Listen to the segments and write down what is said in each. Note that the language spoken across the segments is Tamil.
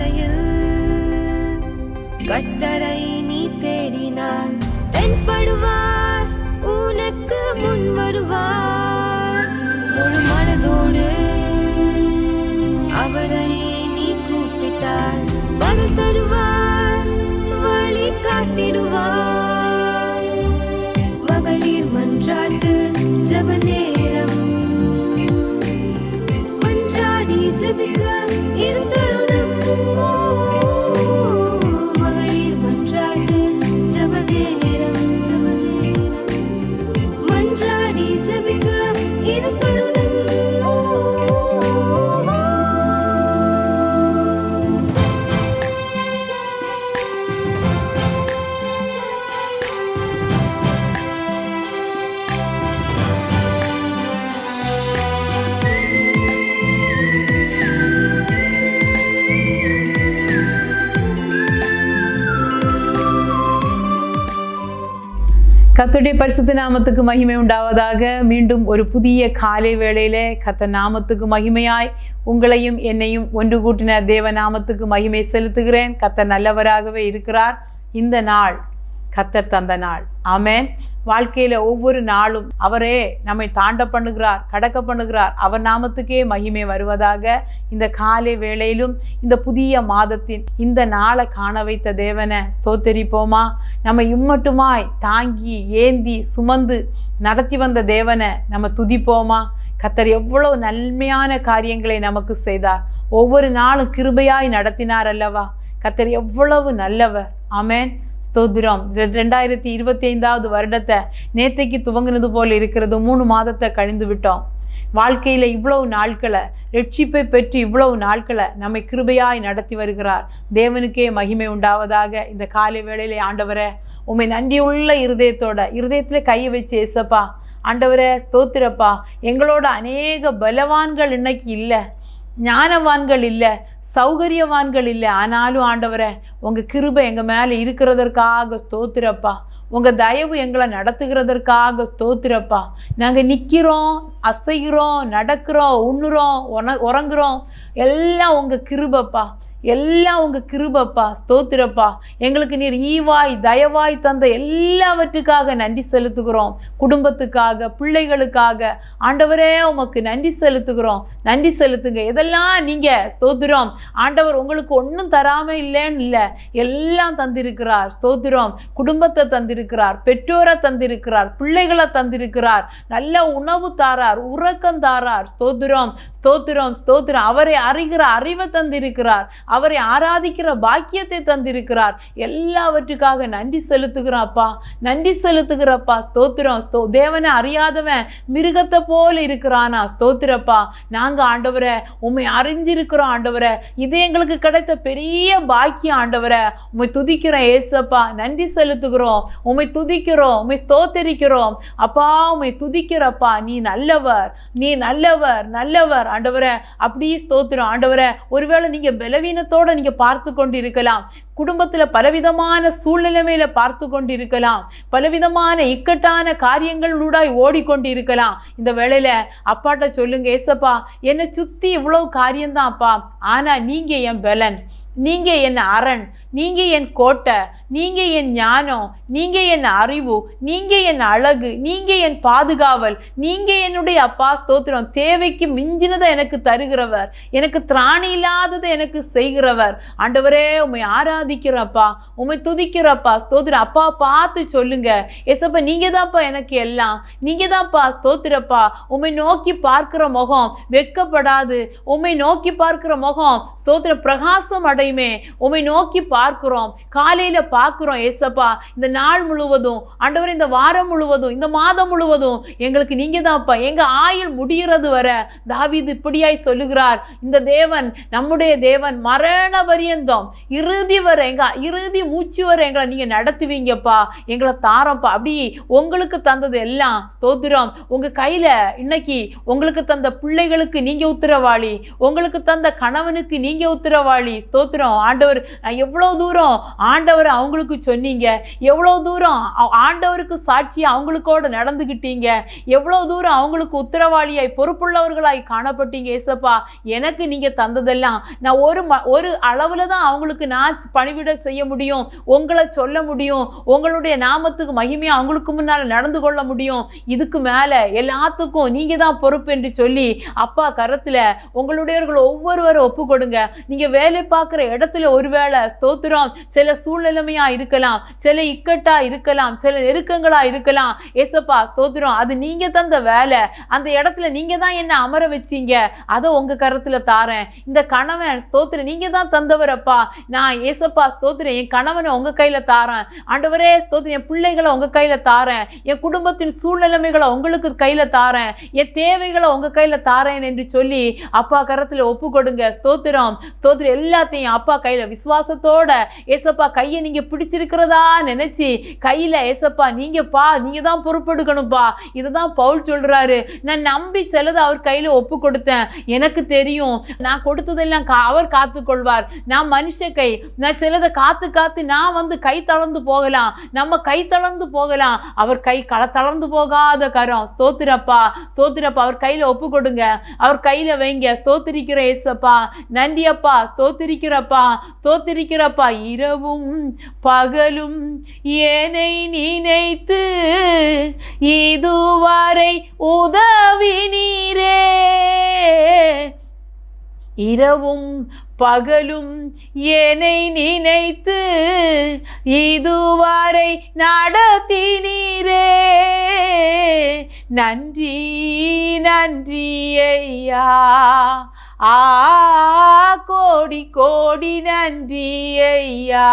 பாதையில் கர்த்தரை நீ தேடினார், தென்படுவார், உனக்கு முன் வருவார். முழு மனதோடு அவரை நீ கூப்பிட்டார், பதில் தருவார், வழி காட்டிடுவார். மகளிர் மன்றாட்டு ஜெப நேரம், மன்றாடி ஜெபிக்க இரு தருணம். மகளிர் மன்றாட்டு ஜெப நேரம், மன்றாடி ஜெபிக்க இரு தருணம். கர்த்தருடைய பரிசுத்த நாமத்துக்கு மகிமை உண்டாவதாக. மீண்டும் ஒரு புதிய காலை வேளையிலே கர்த்தர் நாமத்துக்கு மகிமையாய் உங்களையும் என்னையும் ஒன்று கூட்டின தேவ நாமத்துக்கு மகிமை செலுத்துகிறேன். கர்த்தர் நல்லவராகவே இருக்கிறார். இந்த நாள் கர்த்தர் தந்த நாள். ஆமென். வாழ்க்கையில் ஒவ்வொரு நாளும் அவரே நம்மை தாண்ட பண்ணுகிறார், கடக்க பண்ணுகிறார். அவர் நாமத்துக்கே மகிமை வருவதாக. இந்த காலை வேளையிலும் இந்த புதிய மாதத்தின் இந்த நாளை காண வைத்த தேவனை ஸ்தோத்தரிப்போமா? நம்ம இம்மட்டுமாய் தாங்கி ஏந்தி சுமந்து நடத்தி வந்த தேவனை நம்ம துதிப்போமா? கர்த்தர் எவ்வளவு நன்மையான காரியங்களை நமக்கு செய்தார். ஒவ்வொரு நாளும் கிருபையாய் நடத்தினார் அல்லவா? கர்த்தர் எவ்வளவு நல்லவர். ஆமென். ஸ்தோத்திரம். 2025வது வருடத்தை நேற்றைக்கு துவங்கினது போல் இருக்கிறது. 3 மாதத்தை கழிந்து விட்டோம். வாழ்க்கையில் இவ்வளவு நாட்களை ரட்சிப்பை பெற்று இவ்வளவு நாட்களை நம்மை கிருபையாய் நடத்தி வருகிறார். தேவனுக்கே மகிமை உண்டாவதாக. இந்த காலை வேளையிலே ஆண்டவரே உம்மை நன்றியுள்ள இருதயத்தில் கையை வச்சு ஏசப்பா, ஆண்டவரே ஸ்தோத்திரப்பா. எங்களோட அநேக பலவான்கள் இன்னைக்கு இல்லை, ஞானவான்கள் இல்லை, சௌகரியவான்கள் இல்லை. ஆனாலும் ஆண்டவரே உங்கள் கிருபை எங்கள் மேலே இருக்கிறதற்காக ஸ்தோத்திரப்பா. உங்கள் தயவு எங்களை நடத்துகிறதற்காக ஸ்தோத்திரப்பா. நாங்கள் நிற்கிறோம், அசைகிறோம், நடக்கிறோம், உண்ணுறோம், உறங்குறோம், எல்லாம் உங்கள் கிருபப்பா, எல்லாம் உங்கள் கிருபப்பா. ஸ்தோத்திரப்பா. எங்களுக்கு நீர் ஈவாய் தயவாய் தந்த எல்லாவற்றுக்காக நன்றி செலுத்துகிறோம். குடும்பத்துக்காக, பிள்ளைகளுக்காக ஆண்டவரே உமக்கு நன்றி செலுத்துகிறோம். நன்றி செலுத்துங்க. எதெல்லாம் நீங்கள் ஸ்தோத்திரம் ஆண்டவர் உங்களுக்கு ஒன்றும் தராமல் இல்லைன்னு இல்லை, எல்லாம் தந்திருக்கிறார். ஸ்தோத்திரம். குடும்பத்தை தந்திருக்கிறார், பெற்றோரை தந்திருக்கிறார், பிள்ளைகளை தந்திருக்கிறார், நல்ல உணவு தாரார், உறக்கம் தாரார். ஸ்தோத்திரம் ஸ்தோத்திரம் ஸ்தோத்திரம். அவரை அறிகிற அறிவை தந்திருக்கிறார், அவரை ஆராதிக்கிற பாக்கியத்தை தந்திருக்கிறார். எல்லாவற்றுக்காக நன்றி செலுத்துகிறாப்பா, நன்றி செலுத்துகிறப்பா. ஸ்தோத்திரம். தேவனை அறியாதவன் மிருகத்தை போல இருக்கிறானா? ஸ்தோத்திரப்பா. நாங்கள் ஆண்டவரை உம்மை அறிஞ்சிருக்கிறோம் ஆண்டவரை. இது எங்களுக்கு கிடைத்த பெரிய பாக்கியம் ஆண்டவரை. உம்மை துதிக்கிறோம் ஏசப்பா, நன்றி செலுத்துகிறோம், உம்மை துதிக்கிறோம், உம்மை ஸ்தோத்தரிக்கிறோம் அப்பா. உம்மை துதிக்கிறப்பா. நீ நல்லவர், நீ நல்லவர், நல்லவர் ஆண்டவரை. அப்படியே ஸ்தோத்திரம் ஆண்டவரை. ஒருவேளை நீங்கள் பலவீனத்தோடு நீங்கள் பார்த்து கொண்டு இருக்கலாம், குடும்பத்தில் பலவிதமான சூழ்நிலைமையில பார்த்து கொண்டு இருக்கலாம், பலவிதமான இக்கட்டான காரியங்களூடாய் ஓடிக்கொண்டு இருக்கலாம். இந்த வேளையில அப்பாட்ட சொல்லுங்க, ஏசப்பா என்னை சுற்றி இவ்வளவு காரியம்தான் அப்பா, ஆனால் நீங்கள் என் பலன், நீங்கள் என் அரண், நீங்கள் என் கோட்டை, நீங்கள் என் ஞானம், நீங்கள் என் அறிவு, நீங்கள் என் அழகு, நீங்கள் என் பாதுகாவல், நீங்கள் என்னுடைய அப்பா ஸ்தோத்திரம். தேவைக்கு மிஞ்சினதை எனக்கு தருகிறவர், எனக்கு திராணி இல்லாததை எனக்கு செய்கிறவர். ஆண்டவரே உம்மை ஆராதிக்கிறப்பா, உம்மை துதிக்கிறப்பா. ஸ்தோத்திரம் அப்பா. பார்த்து சொல்லுங்க, ஏசப்பா நீங்கள் தான்ப்பா எனக்கு எல்லாம், நீங்கள் தான்ப்பா. ஸ்தோத்திரப்பா. உம்மை நோக்கி பார்க்கிற முகம் வெட்கப்படாது, உம்மை நோக்கி பார்க்கிற முகம் ஸ்தோத்திர பிரகாசம் அடை. உம்மை நோக்கி பார்க்கிறோம், காலையில பார்க்கிறோம் ஏசப்பா. இந்த நாள் முழுவதும் ஆண்டவர், இந்த வாரம் முழுவதும், இந்த மாதம் முழுவதும் எங்களுக்கு நீங்க தான்ப்பா. எங்க ஆயுள் முடிகிறது வர தாவீது இப்படியாய் சொல்லுகிறார், இந்த தேவன் நம்முடைய தேவன் மரண பரியந்தம், இறுதி வரை வரை இறுதி மூச்சு வரை எங்களை நீங்கள் நடத்துவீங்கப்பா, எங்களை தாரப்பா. அப்படி உங்களுக்கு தந்தது எல்லாம் ஸ்தோத்திரம். உங்கள் கையில் இன்னைக்கு உங்களுக்கு தந்த பிள்ளைகளுக்கு நீங்கள் உத்தரவாளி, உங்களுக்கு தந்த கணவனுக்கு நீங்கள் உத்தரவாளி. ஸ்தோத்திரம் ஆண்டவர். எவ்வளோ தூரம் ஆண்டவர் அவங்களுக்கு சொன்னீங்க, எவ்வளோ தூரம் ஆண்டவருக்கு சாட்சியாக அவங்களுக்கோட நடந்துக்கிட்டீங்க, எவ்வளோ தூரம் அவங்களுக்கு உத்தரவாளியாய் பொறுப்புள்ளவர்களாய் காணப்பட்டீங்க ஏசப்பா. எனக்கு நீங்கள் தந்ததெல்லாம் நான் ஒரு அளவில் தான் அவங்களுக்கு நான் பணிவிட செய்ய முடியும், உங்களை சொல்ல முடியும், உங்களுடைய நாமத்துக்கு மகிமையாக அவங்களுக்கு முன்னால் நடந்து கொள்ள முடியும். இதுக்கு மேலே எல்லாத்துக்கும் நீங்கள் தான் பொறுப்பு என்று சொல்லி அப்பா கரத்தில் உங்களுடையவர்கள் ஒவ்வொருவரும் ஒப்பு கொடுங்க. நீங்கள் வேலை பார்க்குற இடத்துல ஒருவேளை ஸ்தோத்திரம் சில சூழ்நிலைமையாக இருக்கலாம், சில இக்கட்டாக இருக்கலாம், சில நெருக்கங்களாக இருக்கலாம் ஏசப்பா. ஸ்தோத்திரம் அது நீங்கள் தந்த வேலை, அந்த இடத்துல நீங்கள் தான் என்ன அமர வச்சீங்க, அதை உங்கள் கரத்தில் தாரேன். இந்த கணவன் ஸ்தோத்திரம் நீங்கள் தான் தந்தவரப்பா, நான் ஏசப்பா ஸ்தோத்திரம் என் கணவனை உங்கள் கையில் தாரேன் ஆண்டவரே. ஸ்தோத்திரம் என் பிள்ளைகளை உங்கள் கையில் தாரேன், என் குடும்பத்தின் சூழ்நிலைமைகளை உங்களுக்கு கையில் தாரேன், என் தேவைகளை உங்கள் கையில் தாரேன் என்று சொல்லி அப்பா கரத்தில் ஒப்பு கொடுங்க. ஸ்தோத்திரம் ஸ்தோத்திரம் எல்லாத்தையும் அப்பா கையில் விசுவாசத்தோட ஏசப்பா கையை நீங்கள் பிடிச்சிருக்கிறதா நினச்சி கையில் ஏசப்பா நீங்கள் தான் பொறுப்பெடுக்கணும்ப்பா. இதை தான் பவுல் சொல்கிறாரு. நான் நம்பி சிலதை அவர் கையில் ஒப்பு கொடுத்தேன், எனக்கு தெரியும் நான் கொடுத்ததெல்லாம் அவர் காத்துக்கொள்வார். நான் மனுஷ கை, நான் சிலதை காத்து நான் கை தளர்ந்து போகலாம், நம்ம கை தளர்ந்து போகலாம், அவர் கை தளர்ந்து போகாத கரம். ஸ்தோத்திரப்பா ஸ்தோத்திரப்பா. அவர் கையில் ஒப்பு கொடுங்க, அவர் கையில் வைங்க. ஸ்தோத்திரிக்கிற ஏசப்பா, நன்றி அப்பா, ஸ்தோத்திரிக்கிறப்பா ஸ்தோத்திரிக்கிறப்பா. இரவும் பகலும் ஏனை நினைத்து இதுவரை உதவி நீரே, இரவும் பகலும் என்னை நினைத்து இதுவரை நடத்தினீரே, நன்றி நன்றி ஐயா, கோடி கோடி நன்றி ஐயா,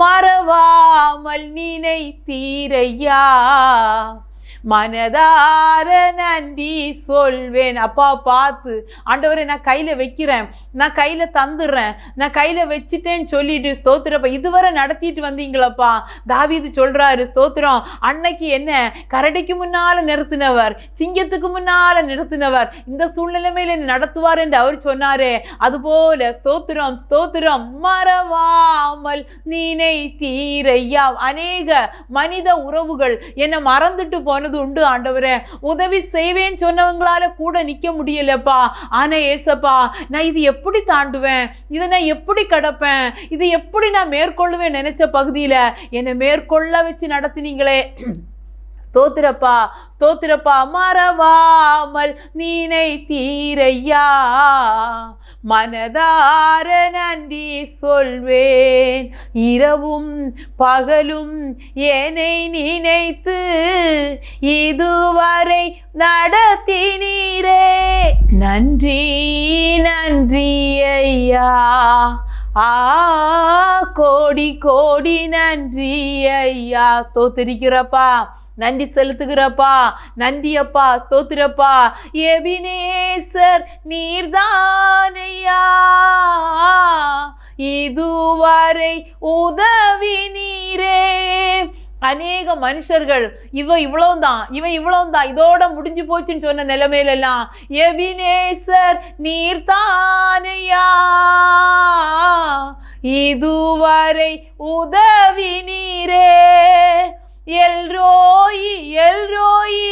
மறவாமல் நினைத்தீரையா, மனதார நன்றி சொல்வேன். அப்பா பார்த்து ஆண்டவரை நான் கையில் வைக்கிறேன், நான் கையில் தந்துடுறேன், நான் கையில் வச்சுட்டேன்னு சொல்லிட்டு ஸ்தோத்திரப்பா இதுவரை நடத்திட்டு வந்தீங்களப்பா. தாவீது சொல்கிறாரு ஸ்தோத்திரம், அன்னைக்கு என்ன கரடிக்கு முன்னால் நிறுத்தினவர், சிங்கத்துக்கு முன்னால் நிறுத்தினவர், இந்த சூழ்நிலைமையில் என்ன நடத்துவார் என்று அவர் சொன்னாரே, அதுபோல ஸ்தோத்திரம் ஸ்தோத்திரம். மறவாமல் நினைத்தீரையா. அநேக மனித உறவுகள் என்னை மறந்துட்டு போனது உண்டு ஆண்டவரே, உதவி செய்வேன் சொன்னவங்களால கூட நிக்க முடியலப்பா. ஆனா ஏசப்பா நான் இது எப்படி தாண்டுவேன், இதை நான் எப்படி கடப்பேன், இது எப்படி நான் மேற்கொள்ளுவேன் நினைச்ச பகுதியில என்னை மேற்கொள்ள வச்சு நடத்தினீங்களே. ஸ்தோத்திரப்பா ஸ்தோத்திரப்பா. மறவாமல் நினைத்தீரையா, மனதார நன்றி சொல்வேன், இரவும் பகலும் என்னை நினைத்து இதுவரை நடத்தினீரே, நன்றி நன்றி ஐயா, கோடி கோடி நன்றி ஐயா. ஸ்தோத்திரிக்கிறப்பா, நன்றி செலுத்துகிறப்பா, நன்றி அப்பா, ஸ்தோத்திரப்பா. எபினேசர் நீர்தானையா, இதுவரை உதவி நீரே. அநேக மனுஷர்கள் இவன் இவ்வளவுதான் இதோட முடிஞ்சு போச்சுன்னு சொன்ன நிலைமையிலெல்லாம் எபினேசர் நீர்தானையா, இதுவரை உதவி நீரே. எல்ரோயி எல்ரோயி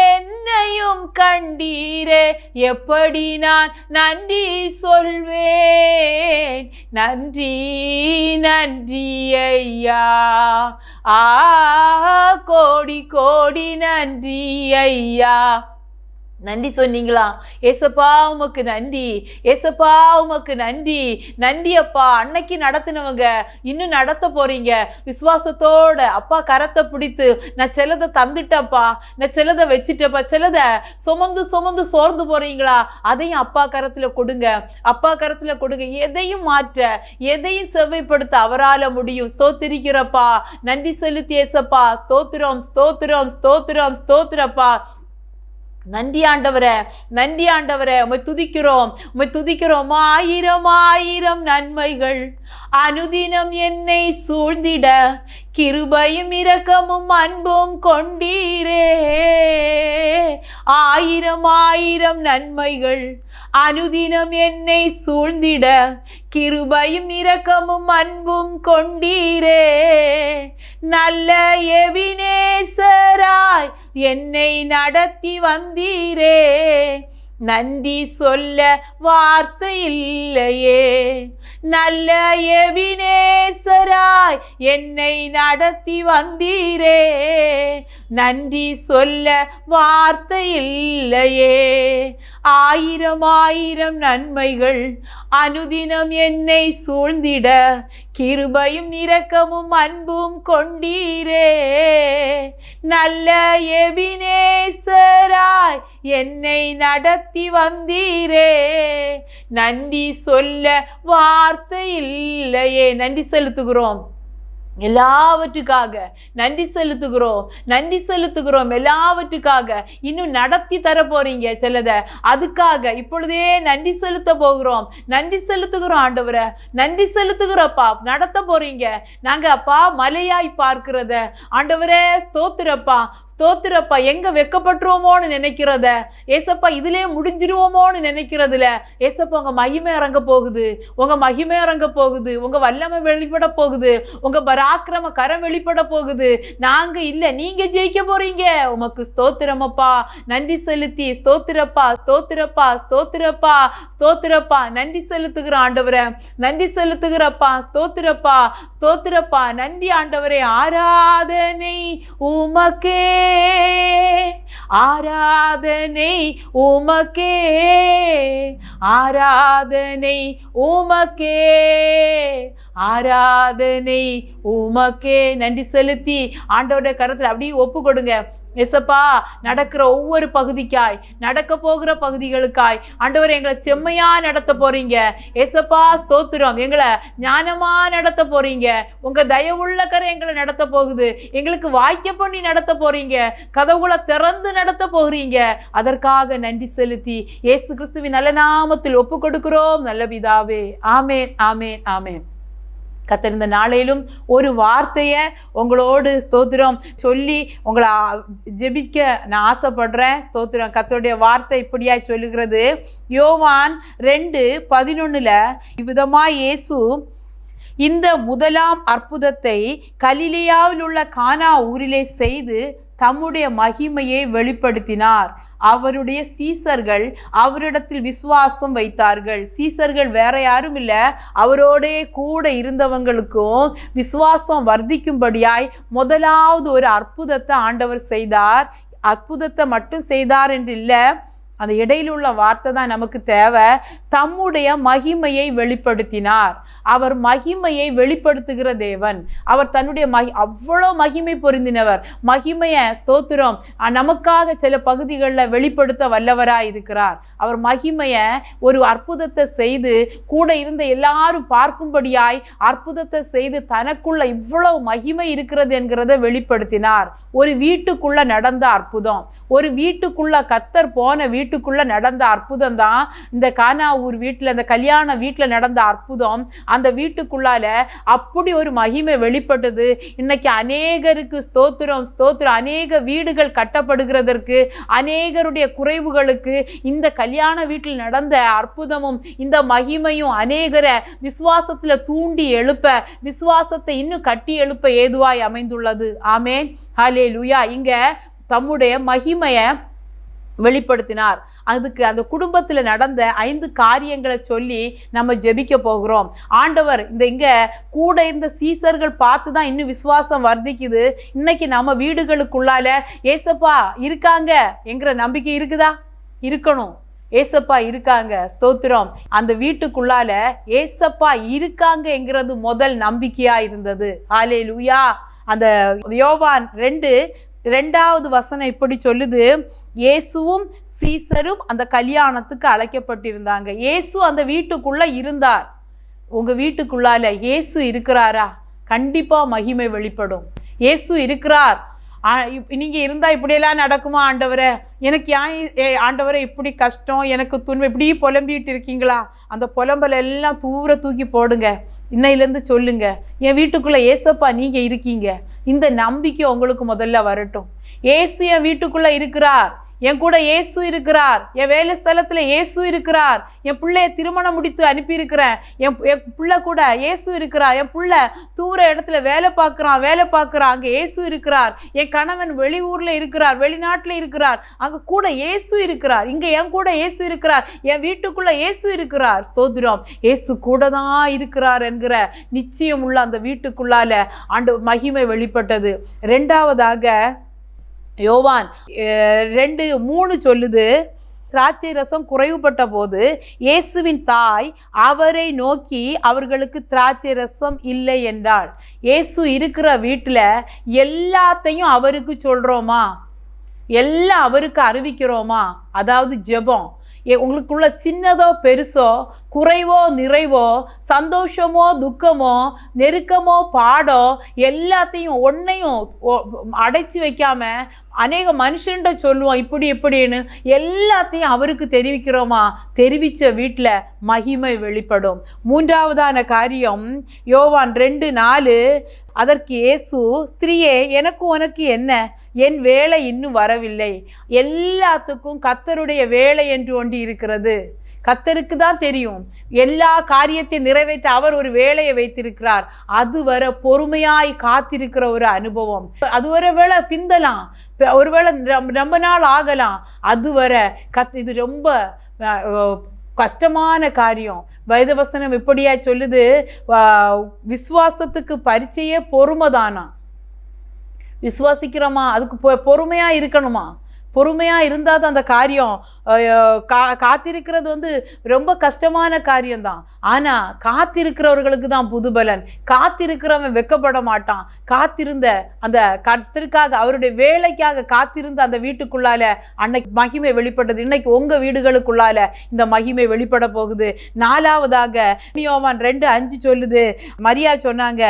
என்னையும் கண்டீரே, எப்படி நான் நன்றி சொல்வேன், நன்றி நன்றி ஐயா, கோடி கோடி நன்றி ஐயா. நன்றி சொன்னீங்களா ஏசப்பா, உமக்கு நன்றி ஏசப்பா, உமக்கு நன்றி நன்றி அப்பா. அன்னைக்கு நடத்தினவங்க இன்னும் நடத்த போறீங்க விசுவாசத்தோட. அப்பா கரத்தை பிடித்து நான் சிலதை தந்துட்டப்பா, நான் சிலதை வச்சுட்டப்பா, சிலதை சுமந்து சுமந்து சோர்ந்து போறீங்களா, அதையும் அப்பா கரத்தில் கொடுங்க, அப்பா கரத்தில் கொடுங்க. எதையும் மாற்ற எதையும் செவ்வைப்படுத்த அவரால் முடியும். ஸ்தோத்திரிக்கிறப்பா, நன்றி செலுத்தி ஏசப்பா. ஸ்தோத்திரம் ஸ்தோத்திரம் ஸ்தோத்திரம் ஸ்தோத்திரப்பா. நன்றி ஆண்டவரே, நன்றி ஆண்டவரே, உம்மை துதிக்கிறோம், உம்மை துதிக்கிறோம். ஆயிரம் ஆயிரம் நன்மைகள் அனுதினம் என்னை சூழ்ந்திட கிருபையும் இரக்கமும் அன்பும் கொண்டீரே. ஆயிரம் ஆயிரம் நன்மைகள் அனுதினம் என்னை சூழ்ந்திட கிருபையும் இரக்கமும் அன்பும் கொண்டீரே. நல்ல எபினேசராய் என்னை நடத்தி வந்தீரே. நன்றி சொல்ல வார்த்தை இல்லையே. நல்ல எபினேசராய் என்னை நடத்தி வந்தீரே. நன்றி சொல்ல வார்த்தை இல்லையே. ஆயிரம் ஆயிரம் நன்மைகள் அனுதினம் என்னை சூழ்ந்திட கிருபையும் இரக்கமும் அன்பும் கொண்டீரே. நல்ல எபினேசராய் என்னை நடத்தி வந்தீரே. நன்றி சொல்ல வார்த்தை இல்லையே. நன்றி செலுத்துகிறோம் எல்லாவற்றுக்காக, நன்றி செலுத்துகிறோம், நன்றி செலுத்துகிறோம் எல்லாவற்றுக்காக. இன்னும் நடத்தி தர போறீங்க சிலதை, அதுக்காக இப்பொழுதே நன்றி செலுத்த போகிறோம். நன்றி செலுத்துகிறோம் ஆண்டவரை, நன்றி செலுத்துகிறப்பா. நடத்த போறீங்க. நாங்க அப்பா மலையாய் பார்க்கிறத ஆண்டவரே ஸ்தோத்திரப்பா, ஸ்தோத்திரப்பா. எங்க வெக்கப்பட்டுருவோமோன்னு நினைக்கிறத ஏசப்பா இதிலே முடிஞ்சிருவோமோன்னு நினைக்கிறதுல ஏசப்பா உங்க மகிமை இறங்க போகுது, உங்க மகிமை இறங்க போகுது, உங்க வல்லமை வெளிப்பட போகுது, உங்க பராக்கிரம கரம் வெளிப்பட போகுது. நாங்க இல்ல, நீங்க ஜெயிக்க போறீங்க. உமக்கு ஸ்தோத்திரமப்பா. நன்றி செலுத்தி ஸ்தோத்திரப்பா, ஸ்தோத்திரப்பா, ஸ்தோத்திரப்பா, ஸ்தோத்திரப்பா. நன்றி செலுத்துகிற ஆண்டவரே, நன்றி செலுத்துகிறப்பா. ஸ்தோத்திரப்பா, ஸ்தோத்திரப்பா. நன்றி ஆண்டவரே. ஆராதனை உமக்கே, ஆராதனை உமக்கே, ஆராதனை உமக்கே, ஆராதனை உமக்கே. நன்றி செலுத்தி ஆண்டவருடைய கரத்தில் அப்படியே ஒப்பு கொடுங்க. ஏசப்பா நடக்கிற ஒவ்வொரு பகுதிக்காய், நடக்க போகிற பகுதிகளுக்காய் ஆண்டவர் எங்களை செம்மையா நடத்த போறீங்க. ஏசப்பா ஸ்தோத்திரம். எங்களை ஞானமா நடத்த போறீங்க. உங்க தயவுள்ள கரை எங்களை நடத்த போகுது. எங்களுக்கு வாய்க்க பண்ணி நடத்த போறீங்க. கதவுகளை திறந்து நடத்த போகிறீங்க. அதற்காக நன்றி செலுத்தி இயேசு கிறிஸ்துவின் நல்ல நாமத்தில் ஒப்பு கொடுக்கிறோம் நல்ல பிதாவே. ஆமேன், ஆமேன், ஆமேன். கர்த்தர் இந்த நாளையிலும் ஒரு வார்த்தையை உங்களோடு ஸ்தோத்திரம் சொல்லி உங்களை ஜெபிக்க நான் ஆசைப்படுறேன். ஸ்தோத்திரம். கர்த்தருடைய வார்த்தை இப்படியாய் சொல்லுகிறது. யோவான் 2:11 இவ்விதமாய் இயேசு இந்த முதலாம் அற்புதத்தை கலிலேயாவில் உள்ள கானா ஊரிலே செய்து தம்முடைய மகிமையை வெளிப்படுத்தினார். அவருடைய சீசர்கள் அவரிடத்தில் விசுவாசம் வைத்தார்கள். சீசர்கள் வேற யாரும் இல்லை, அவரோடே கூட இருந்தவங்களுக்கும் விசுவாசம் வர்த்திக்கும்படியாய் முதலாவது ஒரு அற்புதத்தை ஆண்டவர் செய்தார். அற்புதத்தை மட்டும் செய்தார் என்று இல்லை, அந்த இடையில் உள்ள வார்த்தை தான் நமக்கு தேவை. தம்முடைய மகிமையை வெளிப்படுத்தினார். அவர் மகிமையை வெளிப்படுத்துகிற தேவன். அவர் தன்னுடைய அவ்வளோ மகிமை பொருந்தினவர். மகிமையை ஸ்தோத்திரம் நமக்காக சில பகுதிகளில் வெளிப்படுத்த வல்லவராய் இருக்கிறார். அவர் மகிமையை ஒரு அற்புதத்தை செய்து கூட இருந்த எல்லாரும் பார்க்கும்படியாய் அற்புதத்தை செய்து தனக்குள்ள இவ்வளவு மகிமை இருக்கிறது என்கிறத வெளிப்படுத்தினார். ஒரு வீட்டுக்குள்ள நடந்த அற்புதம், ஒரு வீட்டுக்குள்ள கர்த்தர் போன வீட்டுக்குள்ள நடந்த அற்புதம் தான் இந்த கானா ஊர் வீட்டில், இந்த கல்யாண வீட்டில் நடந்த அற்புதம். அந்த வீட்டுக்குள்ளால அப்படி ஒரு மகிமை வெளிப்பட்டது. இன்னைக்கு அநேகருக்கு ஸ்தோத்திரம், ஸ்தோத்திரம். அநேக வீடுகள் கட்டப்படுகிறதற்கு, அநேகருடைய குறைவுகளுக்கு இந்த கல்யாண வீட்டில் நடந்த அற்புதமும் இந்த மகிமையும் அநேகரை விசுவாசத்தில் தூண்டி எழுப்ப, விசுவாசத்தை இன்னும் கட்டி எழுப்ப ஏதுவாய் அமைந்துள்ளது. ஆமேன், ஹல்லேலூயா. இங்க தம்முடைய மகிமையை வெளிப்படுத்தினார். அதுக்கு அந்த குடும்பத்தில் நடந்த 5 காரியங்களை சொல்லி நம்ம ஜெபிக்க போகிறோம். ஆண்டவர் இங்க கூட இருந்த சீசர்கள் பார்த்து தான் இன்னும் விசுவாசம் வர்த்திக்குது. இன்னைக்கு நம்ம வீடுகளுக்குள்ளால ஏசப்பா இருக்காங்க என்கிற நம்பிக்கை இருக்குதா? இருக்கணும். ஏசப்பா இருக்காங்க, ஸ்தோத்திரம். அந்த வீட்டுக்குள்ளால ஏசப்பா இருக்காங்க என்கிறது முதல் நம்பிக்கையா இருந்தது. ஹல்லேலூயா. அந்த யோவான் 2:2 இப்படி சொல்லுது. இயேசுவும் சீசரும் அந்த கல்யாணத்துக்கு அழைக்கப்பட்டிருந்தாங்க. இயேசு அந்த வீட்டுக்குள்ள இருந்தார். உங்க வீட்டுக்குள்ளால இயேசு இருக்கிறாரா? கண்டிப்பா மகிமை வெளிப்படும். இயேசு இருக்கிறார். நீங்கள் இருந்தால் இப்படியெல்லாம் நடக்குமா ஆண்டவரே, எனக்கு ஏன் ஆண்டவரே இப்படி கஷ்டம், எனக்கு துன்பம், இப்படி புலம்பிகிட்டு இருக்கீங்களா? அந்த புலம்பலை எல்லாம் தூக்கி போடுங்க. இன்னையிலேருந்து சொல்லுங்க, என் வீட்டுக்குள்ளே ஏசப்பா நீங்கள் இருக்கீங்க. இந்த நம்பிக்கை உங்களுக்கு முதல்ல வரட்டும். ஏசு என் வீட்டுக்குள்ளே இருக்கிறார், என் கூட இயேசு இருக்கிறார், என் வேலை ஸ்தலத்தில் இயேசு இருக்கிறார், என் பிள்ளைய திருமணம் முடித்து அனுப்பியிருக்கிறேன், என் பிள்ளை கூட இயேசு இருக்கிறார், என் பிள்ளை தூர இடத்துல வேலை பார்க்குறான், அங்கே இயேசு இருக்கிறார், என் கணவன் வெளியூரில் இருக்கிறார், வெளிநாட்டில் இருக்கிறார், அங்கே கூட இயேசு இருக்கிறார், இங்கே என் கூட இயேசு இருக்கிறார், என் வீட்டுக்குள்ளே இயேசு இருக்கிறார். ஸ்தோத்திரம். இயேசு கூட தான் இருக்கிறார் என்கிற நிச்சயம் உள்ள அந்த வீட்டுக்குள்ளால ஆண்டவர் மகிமை வெளிப்பட்டது. ரெண்டாவதாக யோவான் 2:3 சொல்லுது, திராட்சை ரசம் குறைவுபட்ட போது இயேசுவின் தாய் அவரை நோக்கி அவர்களுக்கு திராட்சை ரசம் இல்லை என்றாள். இயேசு இருக்கிற வீட்டில் எல்லாத்தையும் அவருக்கு சொல்கிறோமா, எல்லாம் அவருக்கு அறிவிக்கிறோமா? அதாவது ஜெபம். உங்களுக்குள்ள சின்னதோ பெருசோ, குறைவோ நிறைவோ, சந்தோஷமோ துக்கமோ, நெருக்கமோ பாடோ, எல்லாத்தையும் ஒன்றையும் அடைச்சி வைக்காம அநேக மனுஷன்கிட்ட சொல்லுவோம் இப்படி எப்படின்னு, எல்லாத்தையும் அவருக்கு தெரிவிக்கிறோமா? தெரிவித்த வீட்டில் மகிமை வெளிப்படும். மூன்றாவதான காரியம் யோவான் 2:4, அதற்கு இயேசு, ஸ்திரீயே, எனக்கு உனக்கு என்ன, என் வேலை இன்னும் வரவில்லை. எல்லாத்துக்கும் கர்த்தருடைய வேலை என்று ஒன்று இருக்கிறது. கர்த்தருக்கு தான் தெரியும் எல்லா காரியத்தை நிறைவேற்ற அவர் ஒரு வேலையை வைத்திருக்கிறார். அதுவரை பொறுமையாய் காத்திருக்கிற ஒரு அனுபவம். அது ஒரு வேளை பிந்தலாம், ஒருவேளை ரொம்ப நாள் ஆகலாம். அதுவரை இது ரொம்ப கஷ்டமான காரியம். வேதவசனம் இப்படியா சொல்லுது, விசுவாசத்துக்கு பரீட்சையே பொறுமைதானா. விசுவாசிக்கிறோமா? அதுக்கு பொறுமையாக இருக்கணுமா? பொறுமையாக இருந்தால் தான் அந்த காரியம் காத்திருக்கிறது ரொம்ப கஷ்டமான காரியம்தான். ஆனால் காத்திருக்கிறவர்களுக்கு தான் புதுபலன். காத்திருக்கிறவன் வெட்கப்பட மாட்டான். காத்திருந்த அந்த கர்த்தருக்காக, அவருடைய வேலைக்காக காத்திருந்த அந்த வீட்டுக்குள்ளால அன்னைக்கு மகிமை வெளிப்பட்டது. இன்னைக்கு உங்கள் வீடுகளுக்குள்ளால இந்த மகிமை வெளிப்பட போகுது. நாலாவதாக யோவான் 2:5 சொல்லுது, மரியா சொன்னாங்க,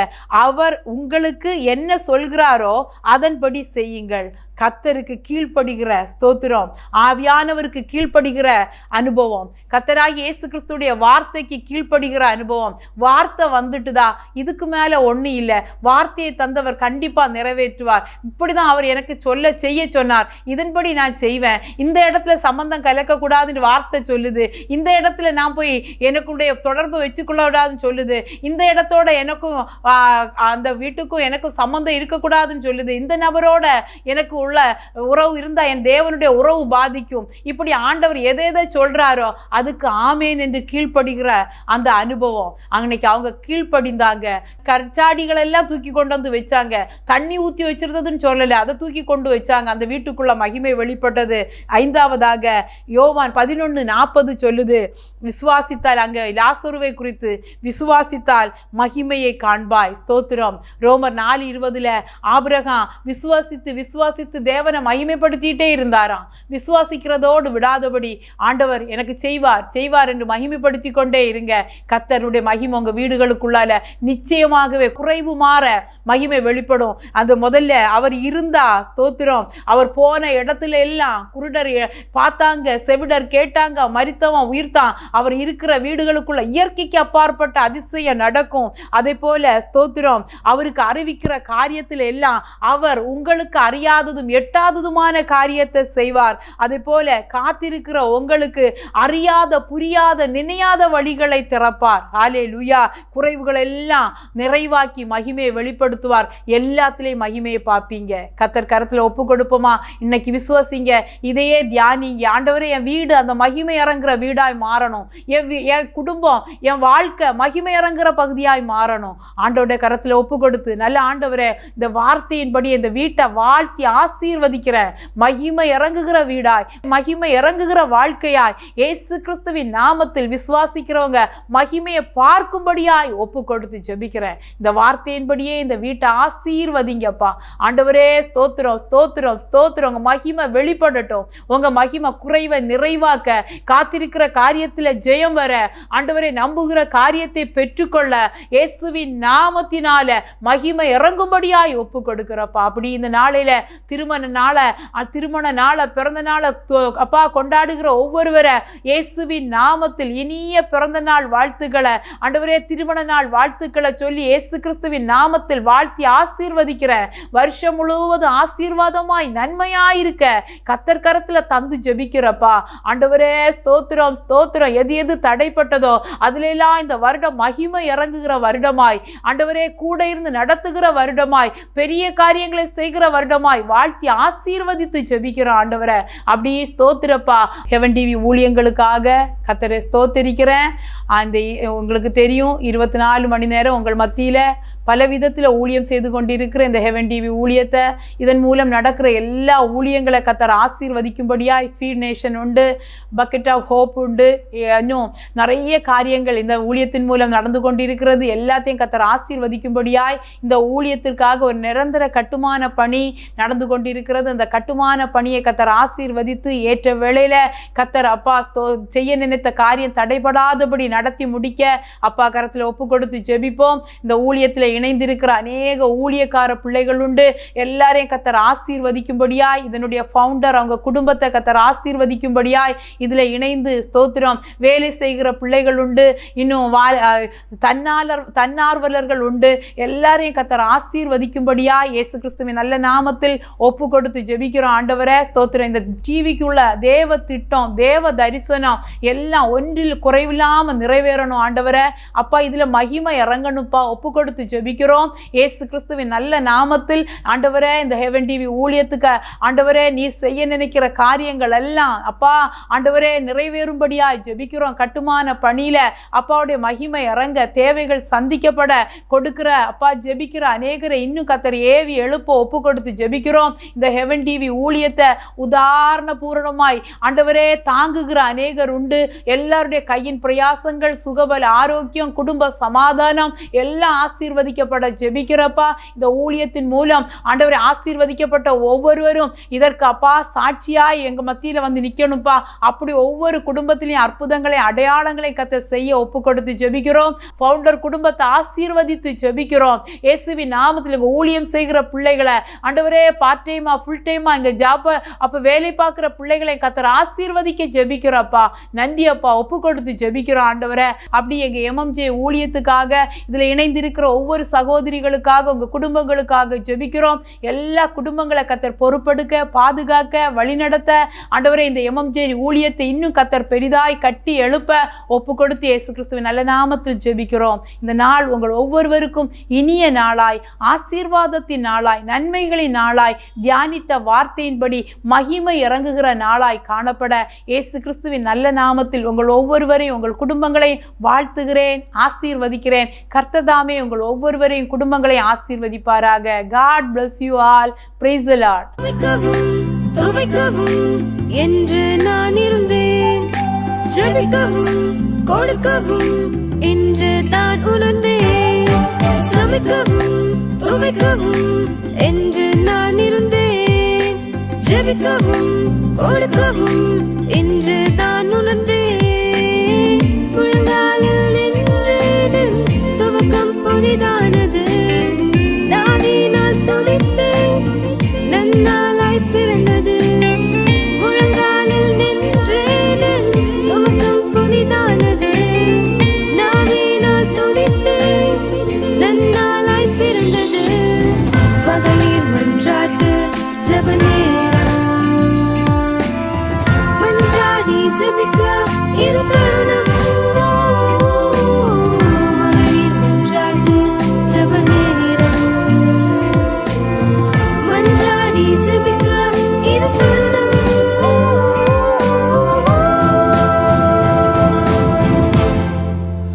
அவர் உங்களுக்கு என்ன சொல்கிறாரோ அதன்படி செய்யுங்கள். கர்த்தருக்கு கீழ்ப்படுகிற, ஸ்தோத்திரம், ஆவியானவருக்கு கீழ்ப்படுகிற அனுபவம், கர்த்தராகிய இயேசு கிறிஸ்துடைய வார்த்தைக்கு கீழ்ப்படுகிற அனுபவம். வார்த்தை வந்துட்டுதா, இதுக்கு மேலே ஒன்றும் இல்லை. வார்த்தையை தந்தவர் கண்டிப்பாக நிறைவேற்றுவார். இப்படிதான் அவர் எனக்கு செய்ய சொன்னார், இதன்படி நான் செய்வேன். இந்த இடத்துல சம்பந்தம் கலக்கக்கூடாதுன்னு வார்த்தை சொல்லுது. இந்த இடத்துல நான் போய் எனக்குடைய தொடர்பு வச்சுக்கொள்ள விடாதுன்னு சொல்லுது. இந்த இடத்தோட எனக்கும் அந்த வீட்டுக்கும் எனக்கும் சம்பந்தம் இருக்கக்கூடாதுன்னு சொல்லுது. இந்த நபரோட எனக்கு உள்ள உறவு இருந்தால் என் தேவனுடைய உறவு பாதிக்கும். இப்படி ஆண்டவர் எதை சொல்றாரோ அதுக்கு ஆமேன் என்று கீழ்ப்படுகிற அந்த அனுபவம். அன்னைக்கு அவங்க கீழ்ப்படிந்தாங்க. கற்சாடிகள் எல்லாம் தூக்கி கொண்டு வந்து வச்சாங்க. தண்ணி ஊற்றி வச்சிருந்ததுன்னு சொல்லலை, அதை தூக்கி கொண்டு வச்சாங்க. அந்த வீட்டுக்குள்ள மகிமை வெளிப்பட்டது. ஐந்தாவதாக யோவான் 11:40 சொல்லுது, விசுவாசித்தால், அங்கே லாசருவை குறித்து, விசுவாசித்தால் மகிமையை காண்பாய். ஸ்தோத்திரம். ரோமர் 4:20 ஆபிரகாம் விசுவாசித்து தேவனை மகிமைப்படுத்திட்டே இருந்தாராம். விசுவாசிக்கிறதோடு விடாதபடி ஆண்டவர் எனக்கு செய்வார் என்று மகிமைப்படுத்தி கொண்டே இருங்க. கர்த்தருடைய மகிமை உங்கள் வீடுகளுக்குள்ளால நிச்சயமாகவே குறைவு மாற மகிமை வெளிப்படும். அந்த முதல்ல அவர் இருந்தா, ஸ்தோத்திரம், அவர் போன இடத்துல எல்லாம் குருடர் பார்த்தாங்க, செவிடர் கேட்டாங்க, மரித்தவன் உயிர்த்தான். அவர் இருக்கிற வீடுகளுக்குள்ள இயற்கைக்கு அப்பாற்பட்ட அதிசயம் நடக்கும். அதே போல ஸ்தோத்திரம், அவருக்கு அறிவிக்கிற காரியத்தில் எல்லாம் அவர் உங்களுக்கு அறியாததும் எட்டாததுமான காரியத்தை செய்வார். அதே போல காத்திருக்கிற உங்களுக்கு அறியாத, புரியாத, நினையாத வழிகளை திறப்பார். ஹல்லேலூயா. குறைவுகள் எல்லாம் நிறைவாக்கி மகிமையை வெளிப்படுத்துவார். எல்லாத்திலையும் மகிமையை பார்ப்பீங்க. கர்த்தர் கரத்தில் ஒப்பு கொடுப்போமா? இன்னைக்கு விசுவாசிங்க, இதையே தியானிங்க. ஆண்டவரே, என் வீடு அந்த மகிமை இறங்குற வீடாய் மாறணும். என் குடும்பம், என் வாழ்க்கை மகிமை இறங்குற பகுதியாய் மாறணும். ஆண்டவருடைய கரத்தில் ஒப்பு கொடுத்து, நல்ல ஆண்டவரே, இந்த வார்த்தையின்படி இந்த வீட்டை வாழ்த்தி ஆசீர்வதிக்கிறேன். மகிமை மகிமை இறங்குகிற வீடாய், மகிமை இறங்குகிற வாழ்க்கையாய் இயேசு கிறிஸ்துவின் நாமத்தில் விசுவாசிக்கிறவங்க மகிமையை பார்க்கும்படியாய் ஒப்பு கொடுத்து ஜெபிக்கிறேன். இந்த வார்த்தையின்படியே இந்த வீட்டை ஆசீர்வதிங்கப்பா. ஆண்டவரே ஸ்தோத்திரம் ஸ்தோத்திரம் ஸ்தோத்திரம். உங்க மகிமை வெளிப்படட்டும். உங்க மகிமை குறைவை நிறைவாக்க, காத்திருக்கிற காரியத்தில் ஜெயம் வர, ஆண்டவரே நம்புகிற காரியத்தை பெற்றுக்கொள்ள இயேசுவின் நாமத்தினால மகிமை இறங்கும்படியாய் ஒப்பு கொடுக்கிறப்பா. அப்படி இந்த நாளையில திருமண நாளை பிறந்த நாளை அப்பா கொண்டாடுகிற ஒவ்வொருவரை இயேசுவின் நாமத்தில் இனிய பிறந்த நாள் வாழ்த்துக்களை, ஆண்டவரே திருமண நாள் வாழ்த்துக்களை சொல்லி இயேசு கிறிஸ்துவின் நாமத்தில் வாழ்த்தி ஆசீர்வதிக்கிறேன். வருஷம் முழுவதும் ஆசீர்வாதமாய் நன்மையாயிருக்க கர்த்தர் கரத்துல தந்து ஜெபிக்கிறப்பா. ஆண்டவரே ஸ்தோத்திரம் ஸ்தோத்திரம். எது எது தடைப்பட்டதோ அதுல எல்லாம் இந்த வருடம் மகிமை இறங்குகிற வருடமாய், ஆண்டவரே கூட இருந்து நடத்துகிற வருடமாய், பெரிய காரியங்களை செய்கிற வருடமாய் வாழ்த்தி ஆசீர்வதித்து ஜெபிக்கிறோம் ஆண்டவரே. அப்படி ஸ்தோத்திரப்பா. ஹெவன் டிவி ஊழியங்களுக்காக கர்த்தரை ஸ்தோத்திரிக்கிறேன். அந்த உங்களுக்கு தெரியும் 24 மணி நேரம் உங்கள் மத்தியில பல விதத்தில் ஊழியம் செய்து கொண்டிருக்கிற இந்த ஹெவன் டிவி ஊழியத்தை, இதன் மூலம் நடக்கிற எல்லா ஊழியங்களை கர்த்தர் ஆசீர்வதிக்கும்படியாய் ஃபீட் நேஷன் உண்டு, பக்கெட் ஆஃப் ஹோப் உண்டு, இன்னும் நிறைய காரியங்கள் இந்த ஊழியத்தின் மூலம் நடந்து கொண்டிருக்கிறது. எல்லாத்தையும் கர்த்தர் ஆசீர்வதிக்கும்படியாய் இந்த ஊழியத்திற்காக ஒரு நிரந்தர கட்டுமான பணி நடந்து கொண்டிருக்கிறது. அந்த கட்டுமான பணியை கர்த்தர் ஆசீர்வதித்து ஏற்ற வேளையில கர்த்தர் அப்பா செய்ய நினைத்த காரியம் தடைபடாதபடி நடத்தி முடிக்க அப்பா கரத்தில் ஒப்பு கொடுத்து ஜெபிப்போம். இந்த ஊழியத்தில் இணைந்திருக்கிற அநேக ஊழியக்கார பிள்ளைகள் உண்டு. எல்லாரையும் கர்த்தர் ஆசீர்வதிக்கும்படியாய், இதனுடைய ஃபவுண்டர் அவங்க குடும்பத்தை கர்த்தர் ஆசீர்வதிக்கும்படியாய் இதில் இணைந்து ஸ்தோத்திரம் வேலை செய்கிற பிள்ளைகள் உண்டு. இன்னும் தன்னார்வலர்கள் உண்டு. எல்லாரையும் கர்த்தர் ஆசீர்வதிக்கும்படியாய் இயேசு கிறிஸ்துவின் நல்ல நாமத்தில் ஒப்பு கொடுத்து ஜெபிக்கிறோம் ஆண்டவரே. ஸ்தோத்திரம். இந்த டிவிக்குள்ள தேவ திட்டம், தேவ தரிசனம் எல்லாம் ஒன்றில் குறைவில்லாமல் நிறைவேறணும் ஆண்டவரே. அப்பா இதில் மகிமை இறங்கணுப்பா. ஒப்பு கொடுத்து ஜெபிக்கிறோம் இயேசு கிறிஸ்துவின் நல்ல நாமத்தில் ஆண்டவரே. இந்த ஹெவன் டிவி ஊழியத்துக்கு ஆண்டவரே நீர் செய்ய நினைக்கிற காரியங்கள் எல்லாம் அப்பா ஆண்டவரே நிறைவேறும்படியாய் ஜெபிக்கிறோம். கட்டுமான பணியில அப்பாவுடைய மகிமை இறங்க, தேவைகள் சந்திக்கப்பட கொடுக்கிற அப்பா ஜெபிக்கிற அநேகரை இன்னும் கர்த்தர் ஏவி எழுப்ப ஒப்பு கொடுத்து ஜெபிக்கிறோம். இந்த ஹெவன் டிவி ஊழியத்தை உதாரண பூரணமாய் ஆண்டவரே தாங்குகிற அநேகர் உண்டு. எல்லாருடைய கையின் பிரயாசங்கள், சுகபல ஆரோக்கியம், குடும்ப சமாதானம் எல்லாம் ஆசீர்வதிக்கப்பட ஜெபிக்கிறப்பா. இந்த ஊழியத்தின் மூலம் ஆண்டவரே ஆசீர்வதிக்கப்பட்ட ஒவ்வொருவரும் இதற்கு அப்பா சாட்சியாய் எங்க மத்தியில வந்து நிக்கணும்ப்பா. அப்படி ஒவ்வொரு குடும்பத்திலையும் அற்புதங்களை, அடையாளங்களை கர்த்தர் செய்ய ஒப்பு கொடுத்து ஜெபிக்கிறோம். ஃபவுண்டர் குடும்பத்தை ஆசீர்வதித்து ஜெபிக்கிறோம் இயேசுவின் நாமத்தில். இங்க ஊழியம் செய்கிற பிள்ளைகளை ஆண்டவரே பார்ட் டைமா ஃபுல் டைமா இங்க ஜாப் அப்ப வேலை பார்க்கிற பிள்ளைகளை கர்த்தர் ஆசீர்வதிக்க ஜெபிக்கிறப்பா. நன்றி அப்பா. ஒப்பு கொடுத்து ஜெபிக்கிறோம் ஆண்டவரே. அப்படி எங்க எம்எம்ஜே ஊழியத்துக்காக இதுல இணைந்திருக்கிற ஒவ்வொரு சகோதரிகளுக்காக, உங்க குடும்பங்களுக்காக ஜெபிக்கிறோம். எல்லா குடும்பங்களை கர்த்தர் பொறுப்பெடுக்க, பாதுகாக்க, வழிநடத்த ஆண்டவரே இந்த எம்எம்ஜே ஊழியத்தை இன்னும் கர்த்தர் பெரிதாய் கட்டி எழுப்ப ஒப்பு கொடுத்து இயேசு கிறிஸ்துவின் நல்ல நாமத்தில் ஜெபிக்கிறோம். இந்த நாள் உங்கள் ஒவ்வொருவருக்கும் இனிய நாளாய், ஆசீர்வாதத்தின் நாளாய், நன்மைகளின் நாளாய், தியானித்த வார்த்தையின்படி மகிமை இறங்குகிற நாளாய் காணப்பட இயேசு கிறிஸ்துவின் நல்ல நாமத்தில் உங்கள் ஒவ்வொருவரையும், உங்கள் குடும்பங்களை வாழ்த்துகிறேன், ஆசீர்வதிக்கிறேன். கர்த்ததாமே உங்கள் ஒவ்வொருவரையும் குடும்பங்களை ஆசீர்வதிப்பாராக. God bless you all. Praise the Lord. துவைக்கவும் என்று நான் இருந்தேன், ஜெபிக்கவும் கொடுக்கவும் என்று தான் உணர்ந்தேன். சமைக்கவும் துவைக்கவும் என்று நான் இருந்தேன், ஜெபிக்கவும் கொடுக்கவும் என்று தான் உணர்ந்தேன்.